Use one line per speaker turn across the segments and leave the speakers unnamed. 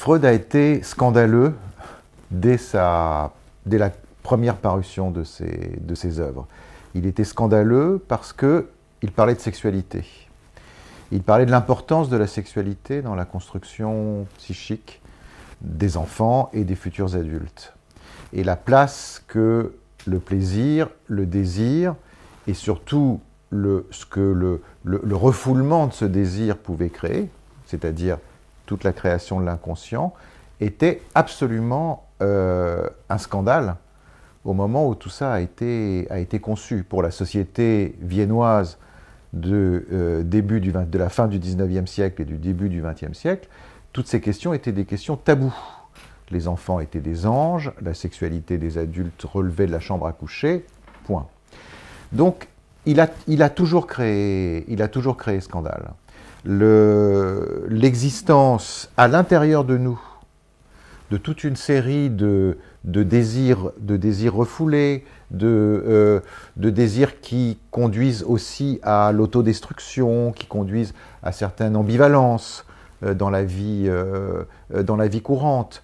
Freud a été scandaleux dès la première parution de ses œuvres. Il était scandaleux parce qu'il parlait de sexualité. Il parlait de l'importance de la sexualité dans la construction psychique des enfants et des futurs adultes. Et la place que le plaisir, le désir, et surtout le refoulement de ce désir pouvait créer, c'est-à-dire toute la création de l'inconscient, était absolument un scandale au moment où tout ça a été conçu. Pour la société viennoise de la fin du 19e siècle et du début du 20e siècle, toutes ces questions étaient des questions taboues. Les enfants étaient des anges, la sexualité des adultes relevait de la chambre à coucher, point. Donc, il a toujours créé scandale. L'existence à l'intérieur de nous de toute une série de désirs refoulés, de désirs qui conduisent aussi à l'autodestruction, qui conduisent à certaines ambivalences dans la vie courante.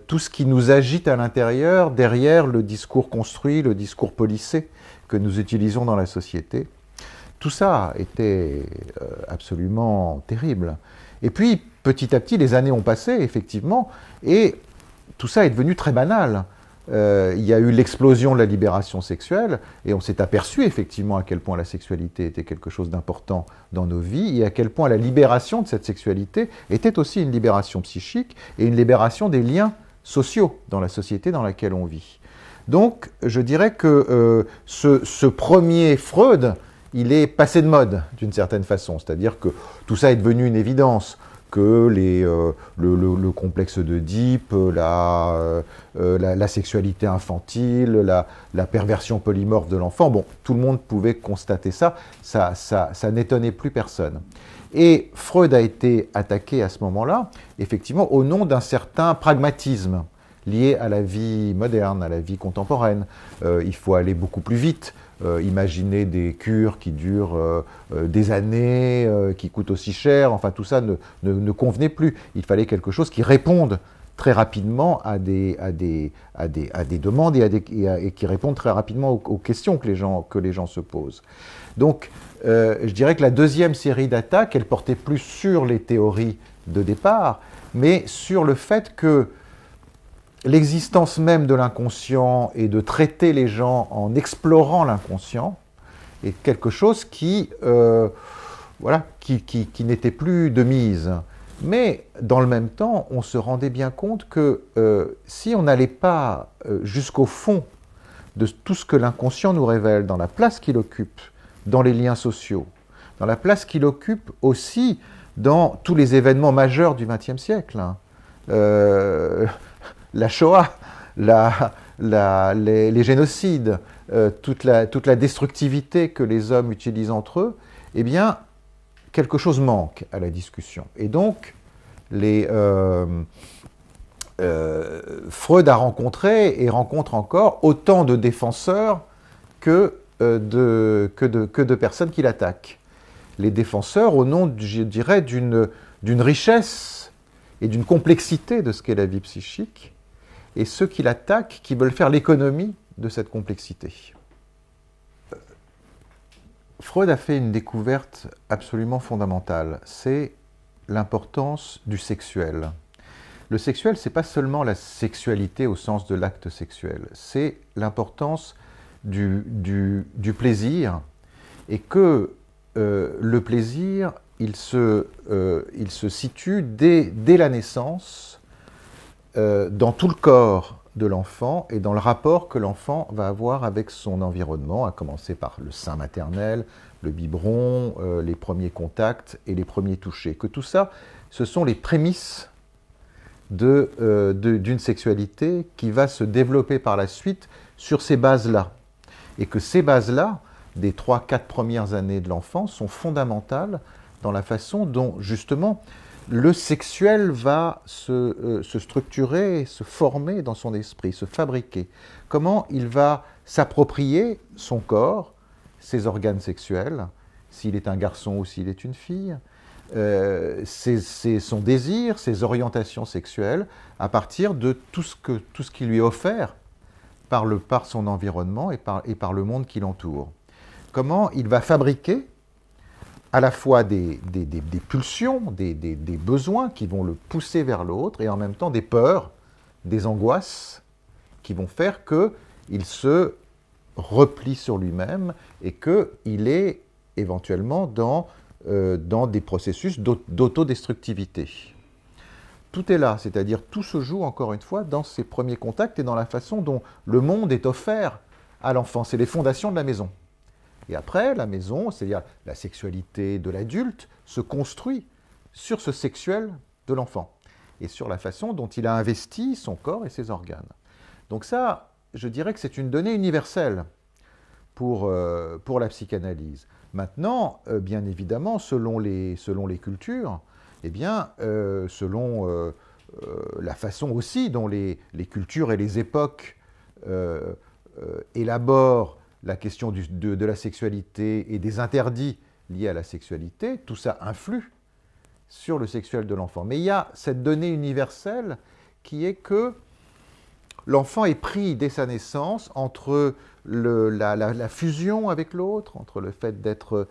Tout ce qui nous agite à l'intérieur, derrière le discours construit, le discours policé que nous utilisons dans la société. Tout ça était absolument terrible. Et puis, petit à petit, les années ont passé, effectivement, et tout ça est devenu très banal. Il y a eu l'explosion de la libération sexuelle, et on s'est aperçu, effectivement, à quel point la sexualité était quelque chose d'important dans nos vies, et à quel point la libération de cette sexualité était aussi une libération psychique, et une libération des liens sociaux dans la société dans laquelle on vit. Donc, je dirais que ce premier Freud, il est passé de mode, d'une certaine façon. C'est-à-dire que tout ça est devenu une évidence, que le complexe d'Oedipe, la sexualité infantile, la perversion polymorphe de l'enfant, bon, tout le monde pouvait constater ça n'étonnait plus personne. Et Freud a été attaqué à ce moment-là, effectivement, au nom d'un certain pragmatisme lié à la vie moderne, à la vie contemporaine. Il faut aller beaucoup plus vite. Imaginer des cures qui durent des années, qui coûtent aussi cher, enfin tout ça ne convenait plus. Il fallait quelque chose qui réponde très rapidement à des demandes et qui réponde très rapidement aux questions que les gens se posent. Donc, je dirais que la deuxième série d'attaques, elle portait plus sur les théories de départ, mais sur le fait que l'existence même de l'inconscient et de traiter les gens en explorant l'inconscient est quelque chose qui n'était plus de mise. Mais dans le même temps, on se rendait bien compte que si on n'allait pas jusqu'au fond de tout ce que l'inconscient nous révèle, dans la place qu'il occupe, dans les liens sociaux, dans la place qu'il occupe aussi dans tous les événements majeurs du XXe siècle, la Shoah, les génocides, toute la destructivité que les hommes utilisent entre eux, eh bien, quelque chose manque à la discussion. Et donc, Freud a rencontré et rencontre encore autant de défenseurs que de personnes qui l'attaquent. Les défenseurs au nom, je dirais, d'une richesse et d'une complexité de ce qu'est la vie psychique, et ceux qui l'attaquent, qui veulent faire l'économie de cette complexité. Freud a fait une découverte absolument fondamentale, c'est l'importance du sexuel. Le sexuel, ce n'est pas seulement la sexualité au sens de l'acte sexuel, c'est l'importance du plaisir, et que le plaisir, il se situe dès la naissance, dans tout le corps de l'enfant et dans le rapport que l'enfant va avoir avec son environnement, à commencer par le sein maternel, le biberon, les premiers contacts et les premiers touchés. Que tout ça, ce sont les prémices d'une sexualité qui va se développer par la suite sur ces bases-là. Et que ces bases-là, des 3-4 premières années de l'enfant, sont fondamentales dans la façon dont, justement, le sexuel va se structurer, se former dans son esprit, se fabriquer. Comment il va s'approprier son corps, ses organes sexuels, s'il est un garçon ou s'il est une fille, son désir, ses orientations sexuelles, à partir de tout ce qui lui est offert par son environnement et par le monde qui l'entoure. Comment il va fabriquer à la fois des pulsions, des besoins qui vont le pousser vers l'autre, et en même temps des peurs, des angoisses, qui vont faire qu'il se replie sur lui-même et qu'il est éventuellement dans des processus d'autodestructivité. Tout est là, c'est-à-dire tout se joue encore une fois dans ces premiers contacts et dans la façon dont le monde est offert à l'enfant. C'est les fondations de la maison. Et après, la maison, c'est-à-dire la sexualité de l'adulte, se construit sur ce sexuel de l'enfant et sur la façon dont il a investi son corps et ses organes. Donc ça, je dirais que c'est une donnée universelle pour la psychanalyse. Maintenant, bien évidemment, selon les cultures, eh bien, selon la façon aussi dont les cultures et les époques élaborent la question de la sexualité et des interdits liés à la sexualité, tout ça influe sur le sexuel de l'enfant. Mais il y a cette donnée universelle qui est que l'enfant est pris dès sa naissance entre la fusion avec l'autre, entre le fait d'être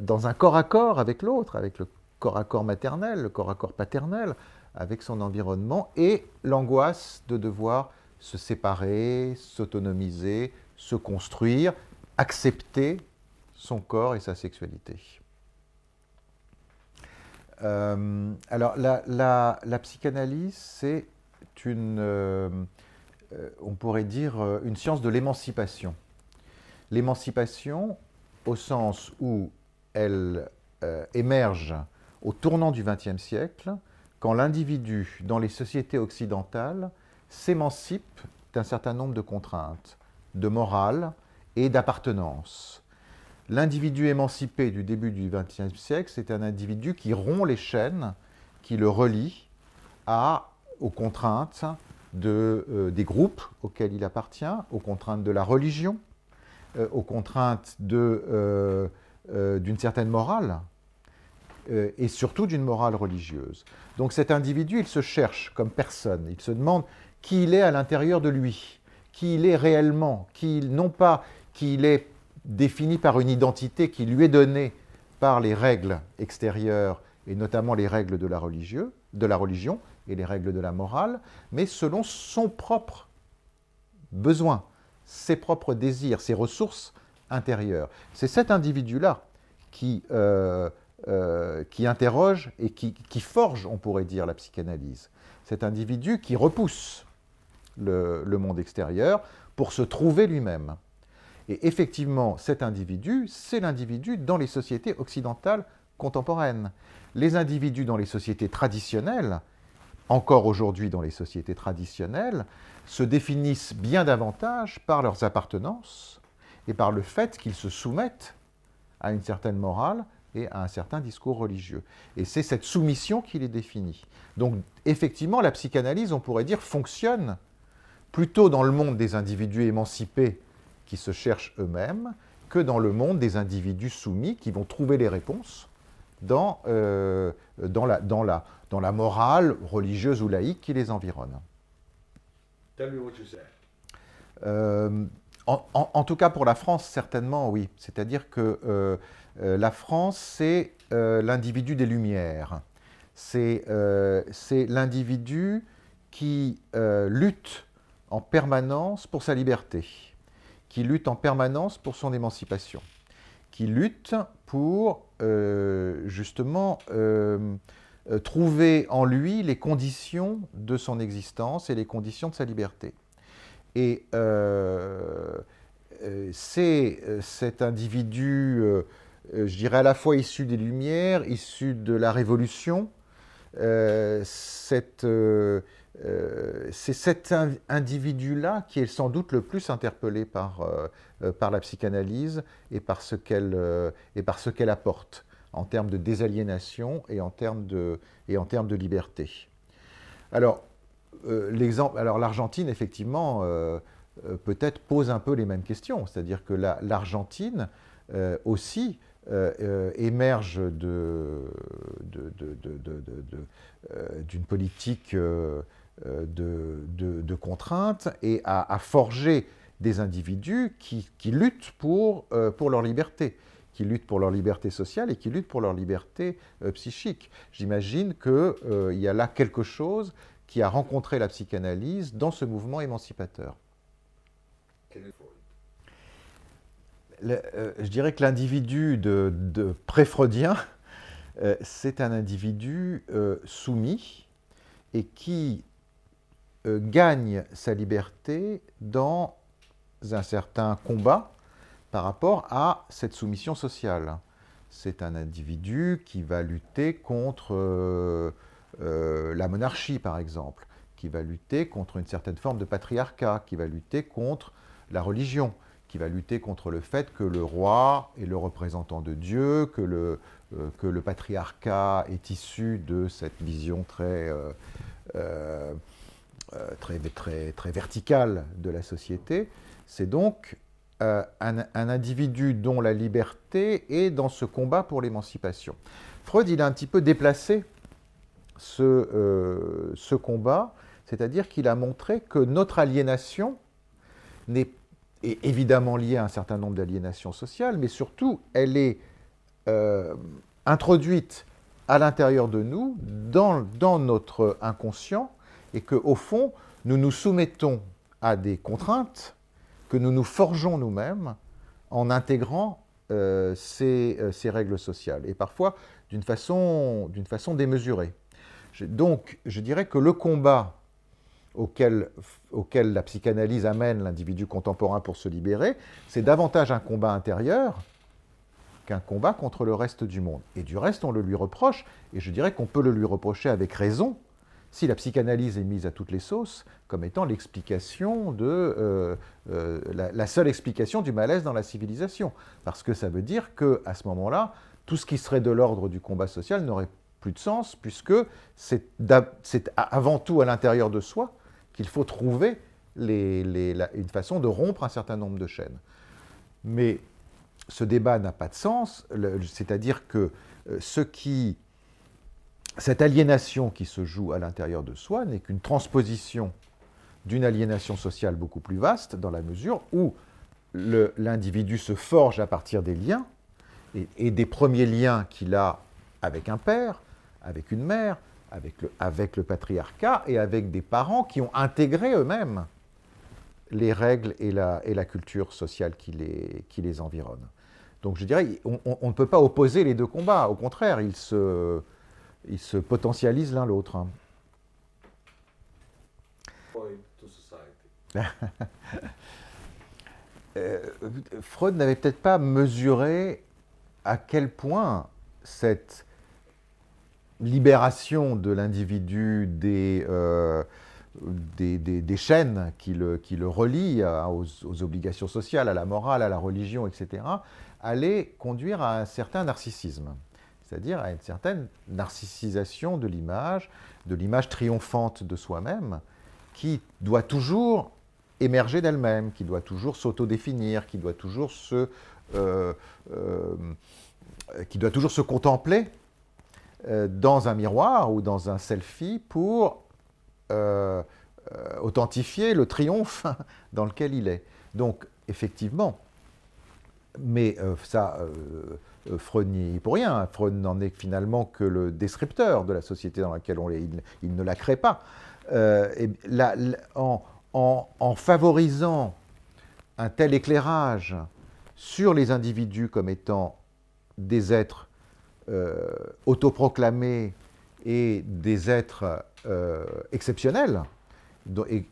dans un corps à corps avec l'autre, avec le corps à corps maternel, le corps à corps paternel, avec son environnement, et l'angoisse de devoir se séparer, s'autonomiser, se construire, accepter son corps et sa sexualité. Alors, la psychanalyse, c'est on pourrait dire, une science de l'émancipation. L'émancipation, au sens où elle émerge au tournant du XXe siècle, quand l'individu, dans les sociétés occidentales, s'émancipe d'un certain nombre de contraintes, de morale et d'appartenance. L'individu émancipé du début du XXe siècle, c'est un individu qui rompt les chaînes qui le relient aux contraintes des groupes auxquels il appartient, aux contraintes de la religion, aux contraintes d'une certaine morale, et surtout d'une morale religieuse. Donc cet individu, il se cherche comme personne, il se demande qui il est à l'intérieur de lui, qui il est réellement, non pas qu'il est défini par une identité qui lui est donnée par les règles extérieures, et notamment les règles de la religion et les règles de la morale, mais selon son propre besoin, ses propres désirs, ses ressources intérieures. C'est cet individu-là qui interroge et qui forge, on pourrait dire, la psychanalyse. Cet individu qui repousse le monde extérieur pour se trouver lui-même. Et effectivement, cet individu, c'est l'individu dans les sociétés occidentales contemporaines. Les individus dans les sociétés traditionnelles, encore aujourd'hui dans les sociétés traditionnelles, se définissent bien davantage par leurs appartenances et par le fait qu'ils se soumettent à une certaine morale et à un certain discours religieux. Et c'est cette soumission qui les définit. Donc, effectivement, la psychanalyse, on pourrait dire, fonctionne plutôt dans le monde des individus émancipés qui se cherchent eux-mêmes que dans le monde des individus soumis qui vont trouver les réponses dans la morale religieuse ou laïque qui les environne.
Tell me what you say.
En tout cas pour la France, certainement oui. C'est-à-dire que la France, c'est l'individu des Lumières. C'est l'individu qui lutte en permanence pour sa liberté, qui lutte en permanence pour son émancipation, qui lutte pour justement trouver en lui les conditions de son existence et les conditions de sa liberté. Et c'est cet individu, je dirais à la fois issu des Lumières, issu de la Révolution, c'est cet individu-là qui est sans doute le plus interpellé par la psychanalyse et par ce qu'elle apporte en termes de désaliénation et en termes de liberté. Alors, l'Argentine, effectivement, peut-être pose un peu les mêmes questions. C'est-à-dire que l'Argentine aussi émerge d'une politique de contrainte et a forgé des individus qui luttent pour leur liberté, qui luttent pour leur liberté sociale et qui luttent pour leur liberté psychique. J'imagine qu'il y a là quelque chose qui a rencontré la psychanalyse dans ce mouvement émancipateur. Je dirais que l'individu de pré-freudien, c'est un individu soumis et qui gagne sa liberté dans un certain combat par rapport à cette soumission sociale. C'est un individu qui va lutter contre la monarchie, par exemple, qui va lutter contre une certaine forme de patriarcat, qui va lutter contre la religion, qui va lutter contre le fait que le roi est le représentant de Dieu, que le patriarcat est issu de cette vision très verticale de la société. C'est donc un individu dont la liberté est dans ce combat pour l'émancipation. Freud, il a un petit peu déplacé ce combat, c'est-à-dire qu'il a montré que notre aliénation est évidemment liée à un certain nombre d'aliénations sociales, mais surtout, elle est introduite à l'intérieur de nous, dans notre inconscient, et qu'au fond, nous nous soumettons à des contraintes que nous nous forgeons nous-mêmes en intégrant ces règles sociales, et parfois d'une façon démesurée. Donc, je dirais que le combat auquel la psychanalyse amène l'individu contemporain pour se libérer, c'est davantage un combat intérieur qu'un combat contre le reste du monde. Et du reste, on le lui reproche, et je dirais qu'on peut le lui reprocher avec raison, si la psychanalyse est mise à toutes les sauces, comme étant l'explication la seule explication du malaise dans la civilisation. Parce que ça veut dire qu'à ce moment-là, tout ce qui serait de l'ordre du combat social n'aurait plus de sens, puisque c'est avant tout à l'intérieur de soi qu'il faut trouver une façon de rompre un certain nombre de chaînes. Mais ce débat n'a pas de sens, c'est-à-dire que cette aliénation qui se joue à l'intérieur de soi n'est qu'une transposition d'une aliénation sociale beaucoup plus vaste, dans la mesure où l'individu se forge à partir des liens, et des premiers liens qu'il a avec un père, avec une mère, avec le patriarcat, et avec des parents qui ont intégré eux-mêmes les règles et la culture sociale qui les environne. Donc je dirais, on ne peut pas opposer les deux combats, au contraire, ils se potentialisent l'un l'autre. Hein. Freud n'avait peut-être pas mesuré à quel point cette libération de l'individu des chaînes qui le relient aux obligations sociales, à la morale, à la religion, etc., allait conduire à un certain narcissisme, c'est-à-dire à une certaine narcissisation de l'image triomphante de soi-même, qui doit toujours émerger d'elle-même, qui doit toujours s'autodéfinir, qui doit toujours se contempler dans un miroir ou dans un selfie pour authentifier le triomphe dans lequel il est. Donc, effectivement, mais Freud n'y est pour rien. Freud n'en est finalement que le descripteur de la société dans laquelle on est. Il ne la crée pas. En favorisant un tel éclairage sur les individus comme étant des êtres autoproclamés et des êtres exceptionnels,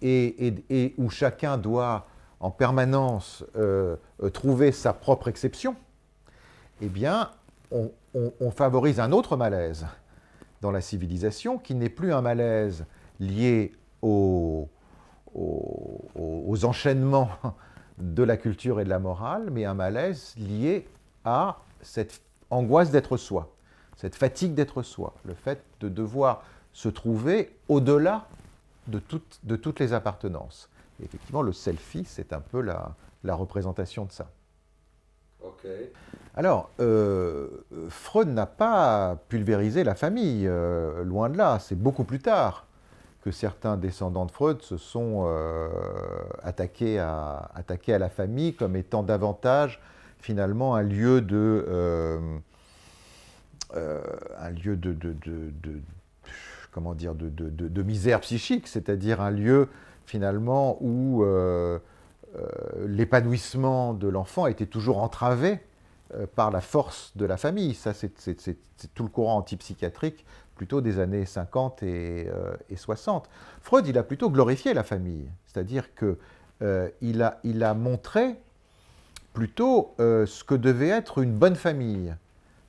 et où chacun doit en permanence trouver sa propre exception, eh bien, on favorise un autre malaise dans la civilisation, qui n'est plus un malaise lié aux enchaînements de la culture et de la morale, mais un malaise lié à cette angoisse d'être soi, cette fatigue d'être soi, le fait de devoir se trouver au-delà de toutes les appartenances. Et effectivement, le selfie, c'est un peu la représentation de ça.
Okay.
Alors, Freud n'a pas pulvérisé la famille, loin de là. C'est beaucoup plus tard que certains descendants de Freud se sont attaqués à la famille comme étant davantage, finalement, un lieu comment dire, de misère psychique, c'est-à-dire un lieu, finalement, où l'épanouissement de l'enfant était toujours entravé par la force de la famille. Ça, c'est tout le courant antipsychiatrique plutôt des années 50 et 60. Freud, il a plutôt glorifié la famille, c'est-à-dire qu'il a montré plutôt ce que devait être une bonne famille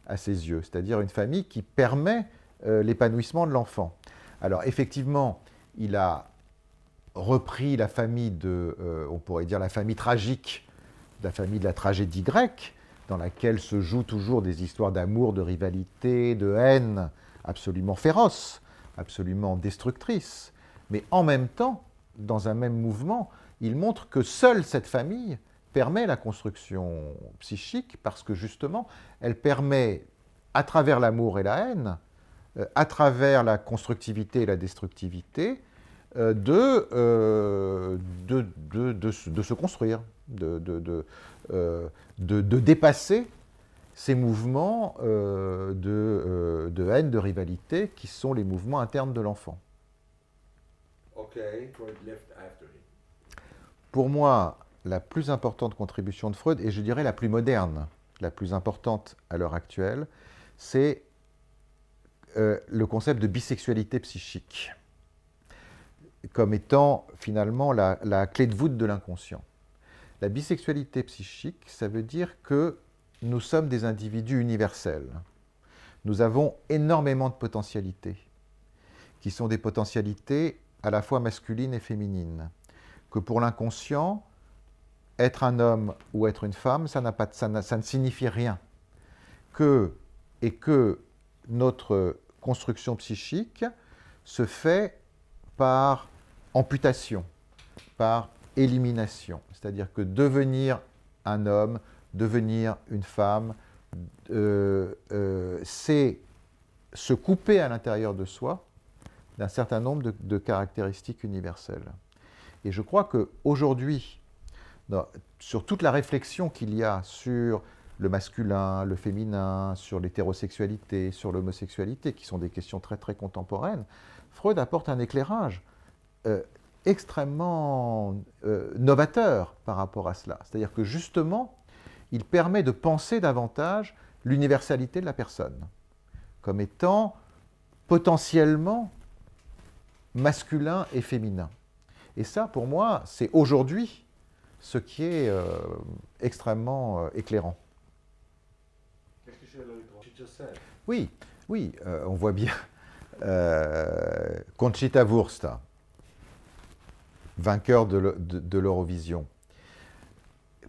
à ses yeux, c'est-à-dire une famille qui permet l'épanouissement de l'enfant. Alors effectivement, il a repris la famille on pourrait dire la famille tragique, la famille de la tragédie grecque, dans laquelle se jouent toujours des histoires d'amour, de rivalité, de haine absolument féroces, absolument destructrices. Mais en même temps, dans un même mouvement, il montre que seule cette famille permet la construction psychique parce que justement, elle permet, à travers l'amour et la haine, à travers la constructivité et la destructivité, de se construire, de dépasser ces mouvements de haine, de rivalité, qui sont les mouvements internes de l'enfant.
Okay. Freud left after him.
Pour moi, la plus importante contribution de Freud, et je dirais la plus moderne, la plus importante à l'heure actuelle, c'est le concept de bisexualité psychique, comme étant finalement la clé de voûte de l'inconscient. La bisexualité psychique, ça veut dire que nous sommes des individus universels. Nous avons énormément de potentialités, qui sont des potentialités à la fois masculines et féminines. Que pour l'inconscient, être un homme ou être une femme, ça ne signifie rien. Et que notre construction psychique se fait par amputation, par élimination. C'est-à-dire que devenir un homme, devenir une femme, c'est se couper à l'intérieur de soi d'un certain nombre de caractéristiques universelles. Et je crois qu'aujourd'hui, sur toute la réflexion qu'il y a sur le masculin, le féminin, sur l'hétérosexualité, sur l'homosexualité, qui sont des questions très très contemporaines, Freud apporte un éclairage extrêmement novateur par rapport à cela. C'est-à-dire que justement, il permet de penser davantage l'universalité de la personne, comme étant potentiellement masculin et féminin. Et ça, pour moi, c'est aujourd'hui ce qui est extrêmement éclairant.
Qu'est-ce que c'est le she just said?
Oui, on voit bien Conchita Wurst, vainqueur de l'Eurovision.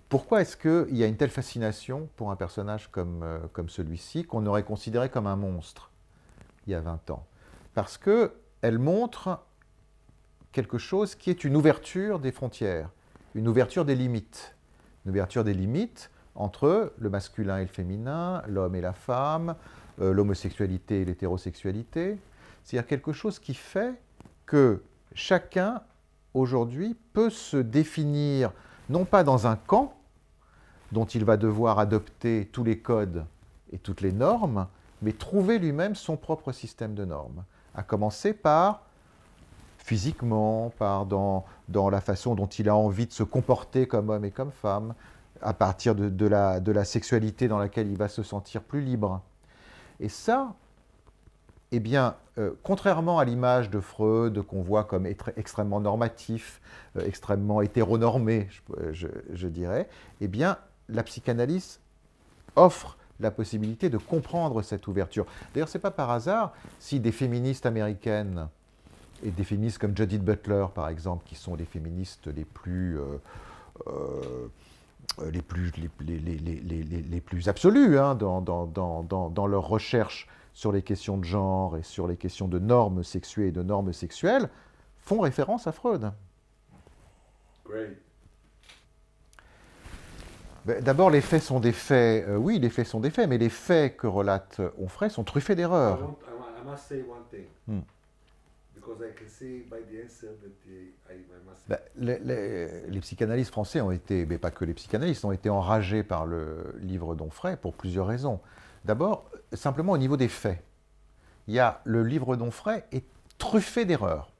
Pourquoi est-ce qu'il y a une telle fascination pour un personnage comme celui-ci, qu'on aurait considéré comme un monstre il y a 20 ans? Parce qu'elle montre quelque chose qui est une ouverture des frontières, une ouverture des limites. Une ouverture des limites entre le masculin et le féminin, l'homme et la femme, l'homosexualité et l'hétérosexualité. C'est-à-dire quelque chose qui fait que chacun, aujourd'hui, peut se définir, non pas dans un camp, dont il va devoir adopter tous les codes et toutes les normes, mais trouver lui-même son propre système de normes, à commencer par physiquement, dans la façon dont il a envie de se comporter comme homme et comme femme, à partir de la sexualité dans laquelle il va se sentir plus libre. Et ça, eh bien, contrairement à l'image de Freud, qu'on voit comme extrêmement normatif, extrêmement hétéronormé, je dirais, eh bien, la psychanalyse offre la possibilité de comprendre cette ouverture. D'ailleurs, ce n'est pas par hasard si des féministes américaines et des féministes comme Judith Butler, par exemple, qui sont les féministes les plus absolues hein, dans leur recherche sur les questions de genre et sur les questions de normes sexuées et de normes sexuelles, font référence à Freud.
Great.
Ben, d'abord, les faits sont des faits. Oui, les faits sont des faits, mais les faits que relate Onfray sont truffés d'erreurs.
I must say one thing,
Hmm.
because I can see by the answer that I must.
Ben, les psychanalystes français ont été, mais pas que les psychanalystes, ont été enragés par le livre d'Onfray pour plusieurs raisons. D'abord, simplement au niveau des faits. Le livre d'Onfray est truffé d'erreurs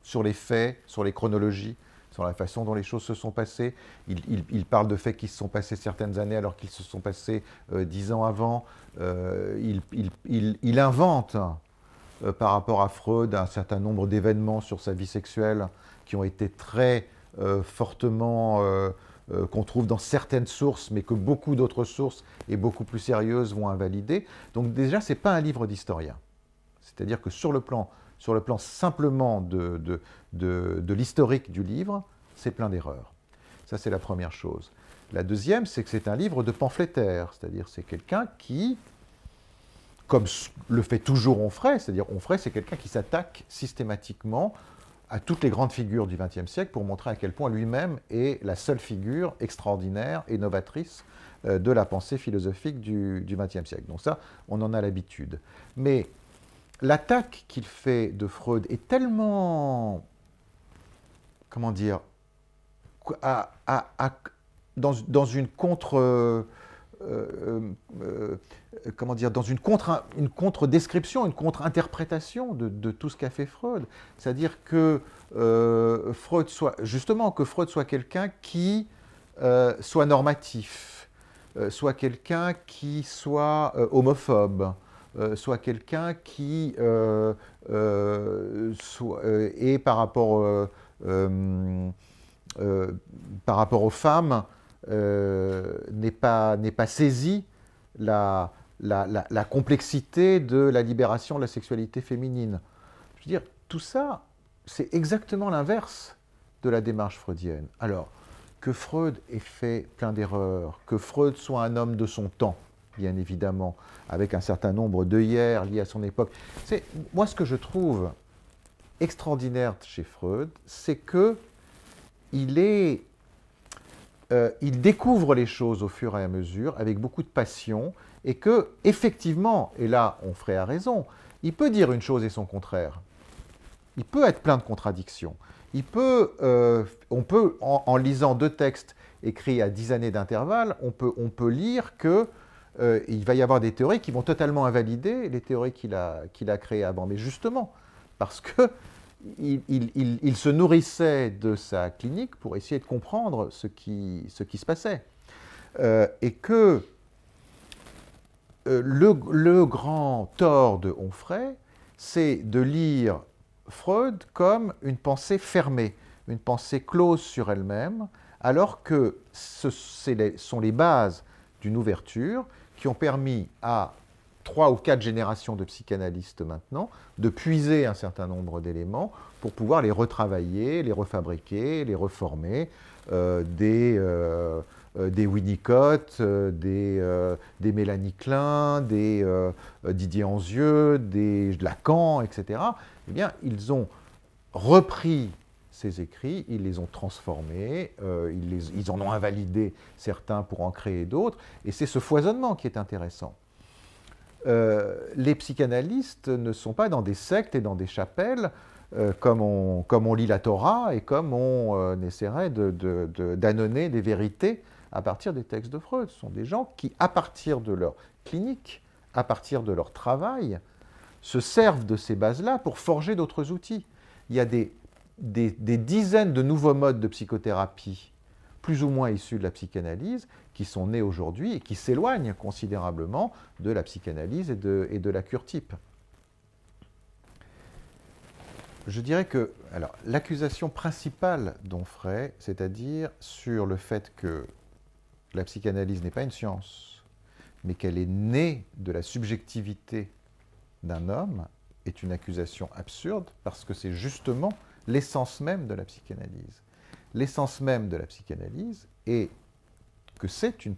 sur les faits, sur les chronologies, sur la façon dont les choses se sont passées. Il parle de faits qui se sont passés certaines années alors qu'ils se sont passés 10 ans avant. Il invente, par rapport à Freud, un certain nombre d'événements sur sa vie sexuelle qui ont été très fortement, qu'on trouve dans certaines sources, mais que beaucoup d'autres sources et beaucoup plus sérieuses vont invalider. Donc déjà, ce n'est pas un livre d'historien. C'est-à-dire que sur le plan simplement de l'historique du livre, c'est plein d'erreurs. Ça, c'est la première chose. La deuxième, c'est que c'est un livre de pamphlétaire, c'est-à-dire c'est quelqu'un qui, comme le fait toujours Onfray, c'est-à-dire Onfray, c'est quelqu'un qui s'attaque systématiquement à toutes les grandes figures du XXe siècle pour montrer à quel point lui-même est la seule figure extraordinaire et novatrice de la pensée philosophique du XXe siècle. Donc ça, on en a l'habitude. Mais l'attaque qu'il fait de Freud est tellement, comment dire, dans une contre-description, une contre-interprétation de tout ce qu'a fait Freud. C'est-à-dire que Freud soit quelqu'un qui soit normatif, soit quelqu'un qui soit homophobe, soit quelqu'un qui est par rapport aux femmes, n'est pas saisi la complexité de la libération de la sexualité féminine. Je veux dire, tout ça, c'est exactement l'inverse de la démarche freudienne. Alors, que Freud ait fait plein d'erreurs, que Freud soit un homme de son temps, bien évidemment, avec un certain nombre d'œillères liées à son époque. Moi, ce que je trouve extraordinaire chez Freud, c'est que il découvre les choses au fur et à mesure, avec beaucoup de passion, et que, effectivement, et là, Onfray a raison, il peut dire une chose et son contraire. Il peut être plein de contradictions. On peut, en lisant deux textes écrits à 10 années d'intervalle, on peut lire qu'il va y avoir des théories qui vont totalement invalider les théories qu'il a créées avant. Mais justement, parce que il se nourrissait de sa clinique pour essayer de comprendre ce qui se passait. Et que le grand tort de Onfray, c'est de lire Freud comme une pensée fermée, une pensée close sur elle-même, alors que ce sont les bases d'une ouverture qui ont permis à 3 ou 4 générations de psychanalystes maintenant de puiser un certain nombre d'éléments pour pouvoir les retravailler, les refabriquer, les reformer, des Winnicott, des Mélanie Klein, des Didier Anzieux, des Lacan, etc. Eh bien, ils ont repris ces écrits, ils les ont transformés, ils en ont invalidé certains pour en créer d'autres, et c'est ce foisonnement qui est intéressant. Les psychanalystes ne sont pas dans des sectes et dans des chapelles comme on lit la Torah et comme on essaierait d'annoncer des vérités à partir des textes de Freud. Ce sont des gens qui, à partir de leur clinique, à partir de leur travail, se servent de ces bases-là pour forger d'autres outils. Il y a des dizaines de nouveaux modes de psychothérapie, plus ou moins issus de la psychanalyse, qui sont nés aujourd'hui et qui s'éloignent considérablement de la psychanalyse et de la cure type. Je dirais que l'accusation principale d'Onfray, c'est-à-dire sur le fait que la psychanalyse n'est pas une science, mais qu'elle est née de la subjectivité d'un homme, est une accusation absurde, parce que c'est justement l'essence même de la psychanalyse. L'essence même de la psychanalyse est que c'est une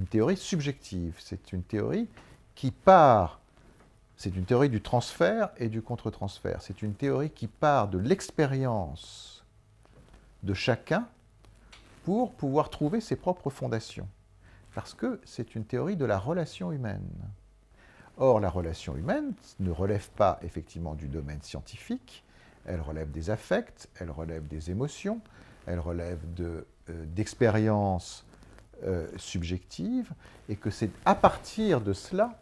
théorie subjective, c'est une théorie qui part, c'est une théorie du transfert et du contre-transfert, c'est une théorie qui part de l'expérience de chacun pour pouvoir trouver ses propres fondations. Parce que c'est une théorie de la relation humaine. Or, la relation humaine ne relève pas effectivement du domaine scientifique, elle relève des affects, elle relève des émotions, elle relève d'expériences subjectives, et que c'est à partir de cela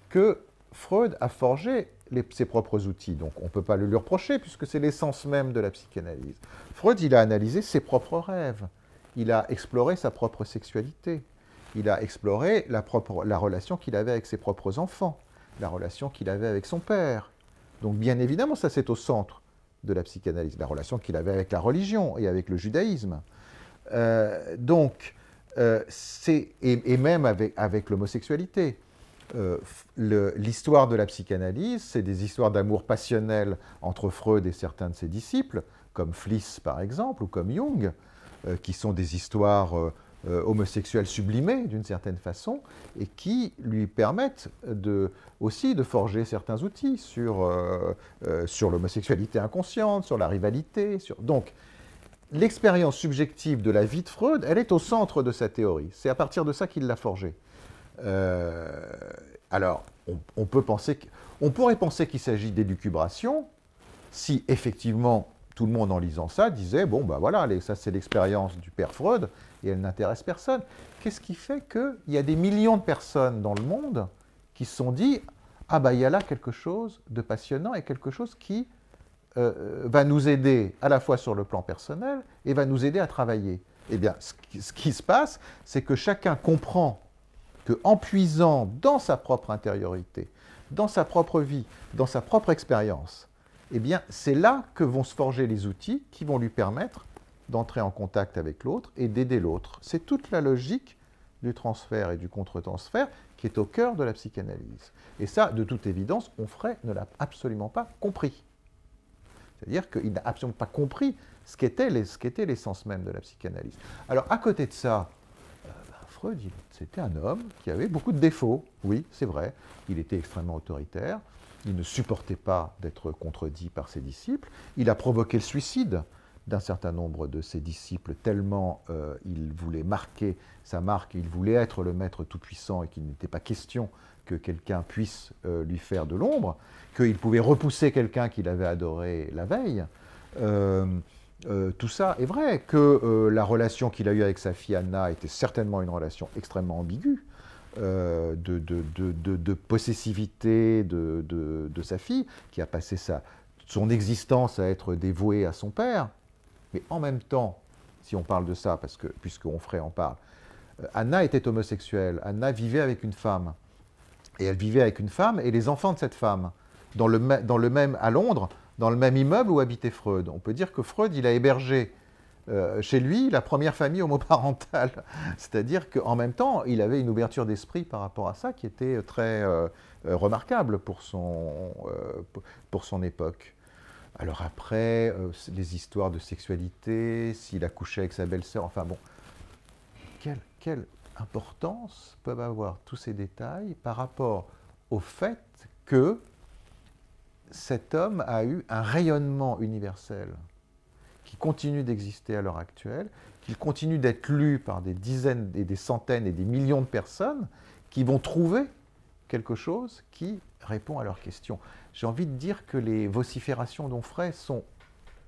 que Freud a forgé ses propres outils. Donc on ne peut pas le lui reprocher, puisque c'est l'essence même de la psychanalyse. Freud, il a analysé ses propres rêves, il a exploré sa propre sexualité, il a exploré la relation qu'il avait avec ses propres enfants, la relation qu'il avait avec son père. Donc bien évidemment, ça c'est au centre de la psychanalyse, la relation qu'il avait avec la religion et avec le judaïsme. Et même avec l'homosexualité. L'histoire de la psychanalyse, c'est des histoires d'amour passionnel entre Freud et certains de ses disciples, comme Fliess par exemple, ou comme Jung, qui sont des histoires homosexuelles sublimées d'une certaine façon, et qui lui permettent aussi de forger certains outils sur l'homosexualité inconsciente, sur la rivalité. Donc, l'expérience subjective de la vie de Freud, elle est au centre de sa théorie. C'est à partir de ça qu'il l'a forgée. Alors, on pourrait penser qu'il s'agit d'élucubration si effectivement tout le monde en lisant ça disait bon ben voilà, ça c'est l'expérience du père Freud et elle n'intéresse personne. Qu'est-ce qui fait qu'il y a des millions de personnes dans le monde qui se sont dit ah ben il y a là quelque chose de passionnant et quelque chose qui va nous aider à la fois sur le plan personnel et va nous aider à travailler. Eh bien, ce qui se passe, c'est que chacun comprend qu'en puisant dans sa propre intériorité, dans sa propre vie, dans sa propre expérience, eh bien, c'est là que vont se forger les outils qui vont lui permettre d'entrer en contact avec l'autre et d'aider l'autre. C'est toute la logique du transfert et du contre-transfert qui est au cœur de la psychanalyse. Et ça, de toute évidence, Onfray ne l'a absolument pas compris. C'est-à-dire qu'il n'a absolument pas compris ce qu'était l'essence même de la psychanalyse. Alors, à côté de ça, Freud, c'était un homme qui avait beaucoup de défauts. Oui, c'est vrai. Il était extrêmement autoritaire. Il ne supportait pas d'être contredit par ses disciples. Il a provoqué le suicide d'un certain nombre de ses disciples, tellement il voulait marquer sa marque, il voulait être le maître tout-puissant et qu'il n'était pas question que quelqu'un puisse lui faire de l'ombre, qu'il pouvait repousser quelqu'un qu'il avait adoré la veille. Tout ça est vrai, que la relation qu'il a eue avec sa fille Anna était certainement une relation extrêmement ambiguë, de possessivité de sa fille, qui a passé son existence à être dévouée à son père. Mais en même temps, si on parle de ça, puisque Onfray en parle, Anna était homosexuelle, Anna vivait avec une femme, et elle vivait avec une femme et les enfants de cette femme, à Londres, dans le même immeuble où habitait Freud. On peut dire que Freud, il a hébergé chez lui la première famille homoparentale. C'est-à-dire qu'en même temps, il avait une ouverture d'esprit par rapport à ça qui était très remarquable pour son époque. Alors après, les histoires de sexualité, s'il a couché avec sa belle-sœur, enfin bon, quelle importance peuvent avoir tous ces détails par rapport au fait que cet homme a eu un rayonnement universel qui continue d'exister à l'heure actuelle, qu'il continue d'être lu par des dizaines et des centaines et des millions de personnes qui vont trouver quelque chose qui répond à leurs questions. J'ai envie de dire que les vociférations d'Onfray sont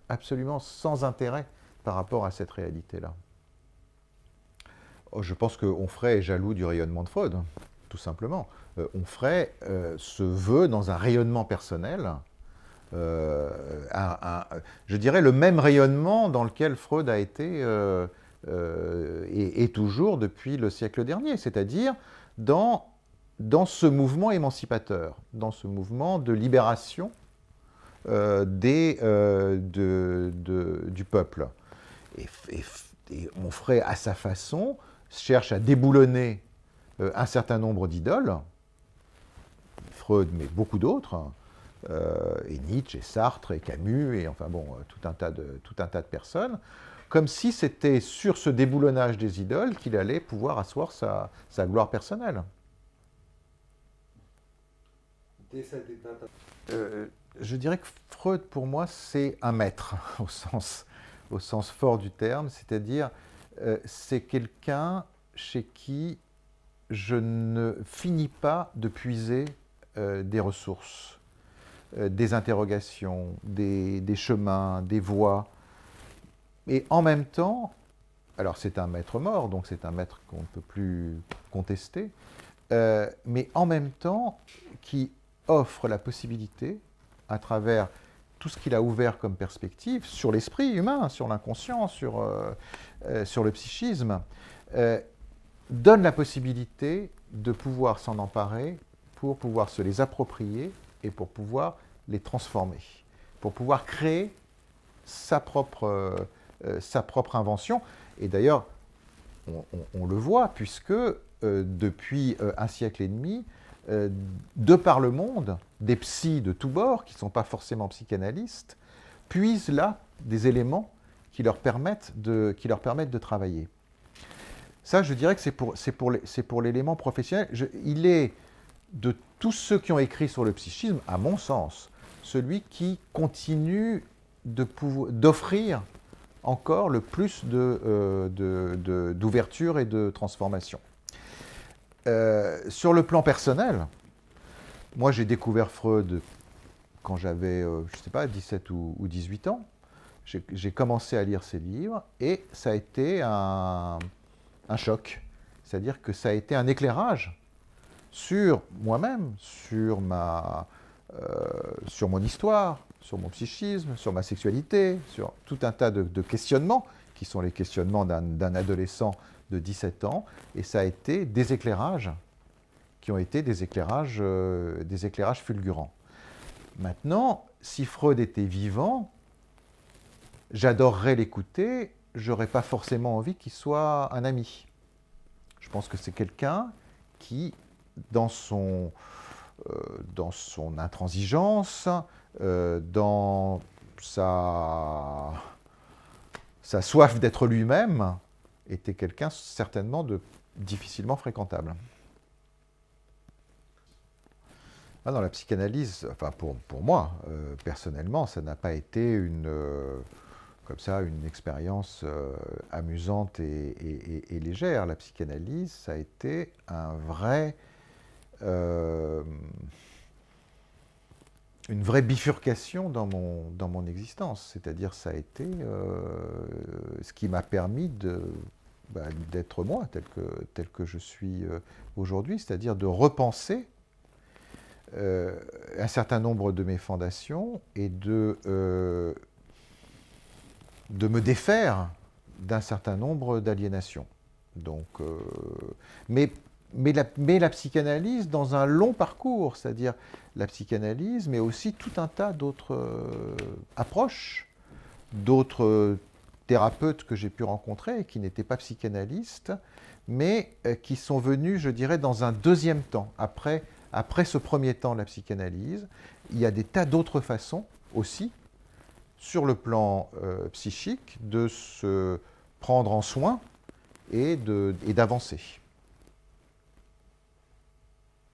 absolument sans intérêt par rapport à cette réalité-là. Je pense qu'Onfray est jaloux du rayonnement de Freud, tout simplement. Onfray se veut dans un rayonnement personnel, je dirais le même rayonnement dans lequel Freud a été et toujours depuis le siècle dernier, c'est-à-dire dans ce mouvement émancipateur, dans ce mouvement de libération du peuple. Et Onfray, à sa façon, cherche à déboulonner un certain nombre d'idoles, Freud, mais beaucoup d'autres, et Nietzsche, et Sartre, et Camus, et enfin bon, tout un tas de personnes, comme si c'était sur ce déboulonnage des idoles qu'il allait pouvoir asseoir sa gloire personnelle. Je dirais que Freud, pour moi, c'est un maître, au sens fort du terme, c'est-à-dire c'est quelqu'un chez qui je ne finis pas de puiser des ressources, des interrogations, des chemins, des voies. Et en même temps, alors c'est un maître mort, donc c'est un maître qu'on ne peut plus contester, mais en même temps qui offre la possibilité, à travers tout ce qu'il a ouvert comme perspective sur l'esprit humain, sur l'inconscient, sur le psychisme, donne la possibilité de pouvoir s'en emparer pour pouvoir se les approprier et pour pouvoir les transformer, pour pouvoir créer sa propre invention. Et d'ailleurs, on le voit, puisque depuis un siècle et demi, de par le monde, des psys de tous bords, qui ne sont pas forcément psychanalystes, puisent là des éléments qui leur permettent de travailler. Ça, je dirais que c'est pour l'élément professionnel. Il est, de tous ceux qui ont écrit sur le psychisme, à mon sens, celui qui continue d'offrir encore le plus d'ouverture et de transformation. Sur le plan personnel, moi j'ai découvert Freud quand j'avais, je ne sais pas, 17 ou 18 ans. J'ai commencé à lire ses livres et ça a été un choc. C'est-à-dire que ça a été un éclairage sur moi-même, sur mon histoire, sur mon psychisme, sur ma sexualité, sur tout un tas de questionnements qui sont les questionnements d'un adolescent de 17 ans. Et ça a été des éclairages qui ont été des éclairages fulgurants. Maintenant, si Freud était vivant, j'adorerais l'écouter, j'aurais pas forcément envie qu'il soit un ami. Je pense que c'est quelqu'un qui, dans son intransigeance, dans sa soif d'être lui-même, était quelqu'un certainement de difficilement fréquentable. Ah non, la psychanalyse, enfin pour moi, personnellement, ça n'a pas été comme ça, une expérience amusante et légère. La psychanalyse, ça a été une vraie bifurcation dans mon existence. C'est-à-dire, ça a été ce qui m'a permis d'être moi, tel que je suis aujourd'hui, c'est-à-dire de repenser un certain nombre de mes fondations et de me défaire d'un certain nombre d'aliénations. Donc, mais la psychanalyse dans un long parcours, c'est-à-dire la psychanalyse, mais aussi tout un tas d'autres approches, d'autres thérapeutes que j'ai pu rencontrer et qui n'étaient pas psychanalystes, mais qui sont venus, je dirais, dans un deuxième temps. Après ce premier temps de la psychanalyse, il y a des tas d'autres façons aussi, sur le plan psychique, de se prendre en soin et d'avancer.